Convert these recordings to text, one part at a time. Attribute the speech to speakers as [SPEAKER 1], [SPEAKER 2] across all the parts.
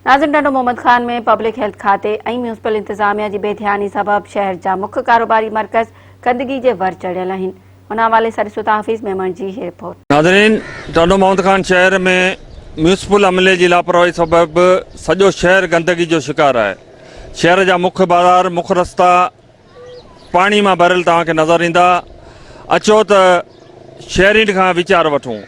[SPEAKER 1] नाज़िम टंडो मोहम्मद खान में public health खाते ऐं म्यूनिसिपल इंतजामिया की बेध्यानी सबब शहर जा मुख्य कारोबारी मरकज़ गंदगी के वर चढ़ियल आहिनि। उन हवाले सां ॾिसो था हाफ़िज़ मेमन जी रिपोर्ट।
[SPEAKER 2] नाज़रीन, टंडो मोहम्मद खान शहर में म्यूनिसिपल अमले की लापरवाही सबब सॼो शहर गंदगी जो शिकार है। शहर जा मुख्य बाज़ार, मुख्य रस्ता पानी में भरियल तव्हांखे नज़र ईंदा। अचो त शहरीन खां वीचार वठूं।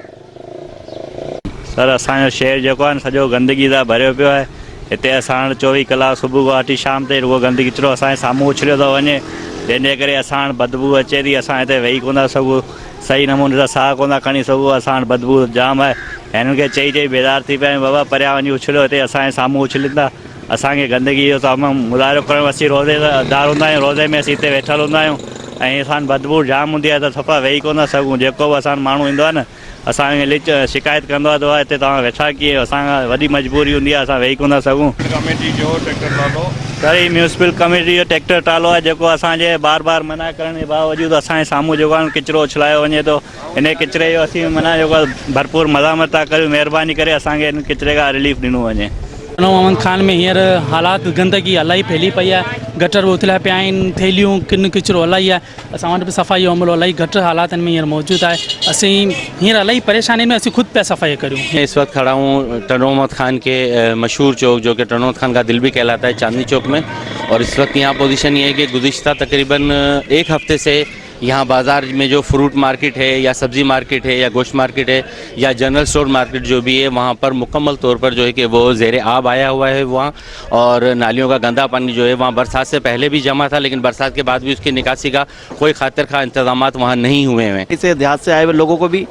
[SPEAKER 3] सर, असो शहर जो है सॼो गंदगी सां भरियो पियो है। इतने असां 24 कलाक सुबह को वठी शाम ताईं रुगो गंदगी किचिरो असांजे साम्हूं उछलियो थो वञे, जंहिंजे करे असां बदबू अचे थी। असां हिते वेही कोन था सघूं, सही नमूने सां साह कोन था खणी सघूं। असां बदबू जाम है। हिननि खे चई बेदार थी पिया आहियूं, बाबा परियां वञी उछलियो, हिते असांजे साम्हूं उछलींदा। असांखे गंदगी जो तमामु मुज़ाहिरो करणु असीं रोज़ेदार हूंदा आहियूं, रोज़े में असीं हिते वेठल हूंदा आहियूं ऐं असां बदबू जाम हूंदी आहे त सफ़ा वेही कोन था सघूं। जेको बि असां माण्हू ईंदो आहे न, असांखे लिच शिकायत कंदो आहे त हिते तव्हां वेठा कीअं। असां वॾी मजबूरी हूंदी आहे, असां वेही कोन था सघूं।
[SPEAKER 2] कमेटी जो ट्रैक्टर नालो
[SPEAKER 3] सर, ही म्यूनिसिपल कमेटी जो ट्रैक्टर टालो आहे, जेको असांजे बार बार मना करण जे बावजूद असांजे साम्हूं जेको आहे किचिरो उछलायो वञे थो। इन किचिरे जो असीं माना जेको भरपूर मज़ामत था करियूं। महिरबानी करे असांखे इन किचिरे खां रिलीफ ॾिनो वञे।
[SPEAKER 4] टंडो मोहम्मद खान में हींअर हालात गंदगी इलाही फैली पई है। गटर उथलिया पिया आहिनि, थैलियूं किन किचिरो इलाही आहे। असां वटि बि सफ़ाई जो अमलो इलाही घटि हालातनि में हींअर मौजूदु आहे। असीं हींअर इलाही परेशानी में असीं ख़ुदि पिया सफ़ाई करियूं।
[SPEAKER 5] इस वक्त खड़ा हूँ टंडो मोहम्मद खान के मशहूर चौक, जो कि टंडो मोहम्मद खान का दिल भी कहलाता है, चांदनी चौक में। और इस वक्त यहाँ पोजीशन ये है कि गुज़िश्ता तकरीबन एक हफ्ते से यहाँ बाज़ार में जो फ्रूट मार्केट है या सब्ज़ी मार्केट है या गोश्त मार्केट है या जनरल स्टोर मार्केट जो भी है, वहाँ पर मुकम्मल तौर पर जो है कि वो ज़ेरे आब आया हुआ है वहाँ। और नालियों का गंदा पानी जो है वहाँ बरसात से पहले भी जमा था, लेकिन बरसात के बाद भी उसकी निकासी का कोई खातिर खा इंतजाम वहाँ नहीं हुए हैं।
[SPEAKER 6] इसे देहात से आए हुए लोगों को भी,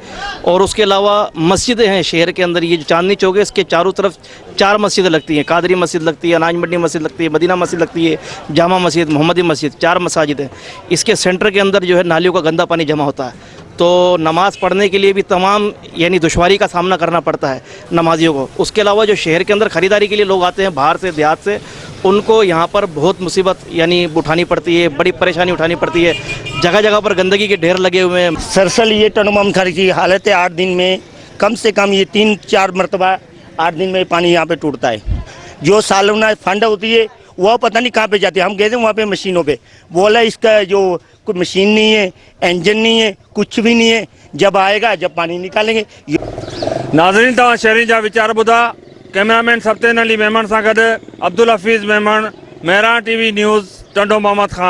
[SPEAKER 6] और उसके अलावा मस्जिदें हैं शहर के अंदर। ये जो चांदनी चौक है, इसके चारों तरफ 4 मस्जिदें लगती हैं। कादरी मस्जिद लगती है, अनाज मंडी मस्जिद लगती है, मदीना मस्जिद लगती है, जामा मस्जिद, मोहम्मदी मस्जिद, 4 मसाजिद हैं। इसके सेंटर के अंदर जो है नालियों का गंदा पानी जमा होता है, तो नमाज़ पढ़ने के लिए भी तमाम यानी दुश्वारी का सामना करना पड़ता है नमाजियों को। उसके अलावा जो शहर के अंदर ख़रीदारी के लिए लोग आते हैं बाहर से, देहात से, उनको यहाँ पर बहुत मुसीबत यानी उठानी पड़ती है, बड़ी परेशानी उठानी पड़ती है। जगह जगह पर गंदगी के ढेर लगे हुए हैं।
[SPEAKER 7] सरसल ये टंडो मोहम्मद खान की हालत है। 8 दिन में कम से कम ये 3-4 मरतबा 8 दिन में पानी यहाँ पे टूटता है। जो सालाना फंड होती है वह पता नहीं कहाँ पे जाती है। हम गए थे वहाँ पे मशीनों पे, बोला इसका जो कोई मशीन नहीं है, इंजन नहीं है, कुछ भी नहीं है। जब आएगा जब पानी निकालेंगे।
[SPEAKER 2] नाज़रीन, तव्हां शहरी जा वीचार ॿुधा। कैमरामैन सफ़्तेन अली मेमन सां गॾु अब्दुल हफ़ीज़ मेमन, मेहरान TV न्यूज़, टंडो मोहम्मद खान।